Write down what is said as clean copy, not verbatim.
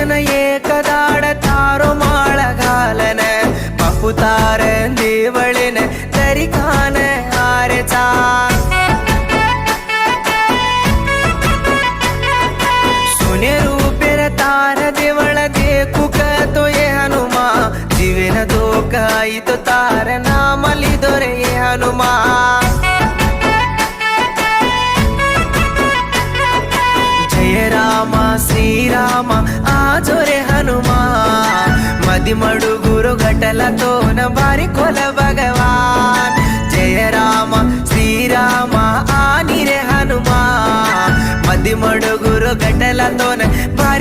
जन एकदाड तारो माळ घालन पापुतार देवळीन तरी कान आरेचा सोने रूपेर तार देवळ देखुक तो ये हनुमा जीवन धोकाई तो तार नाम लिदो रे ये हनुमा जय राम श्रीराम आजो रे हनुमा मदि मडुगुरु घटलतो न भारी कोल भगवान जय राम श्रीराम आनी रे हनुमा मदि मडुगुरु घटलतो न भारी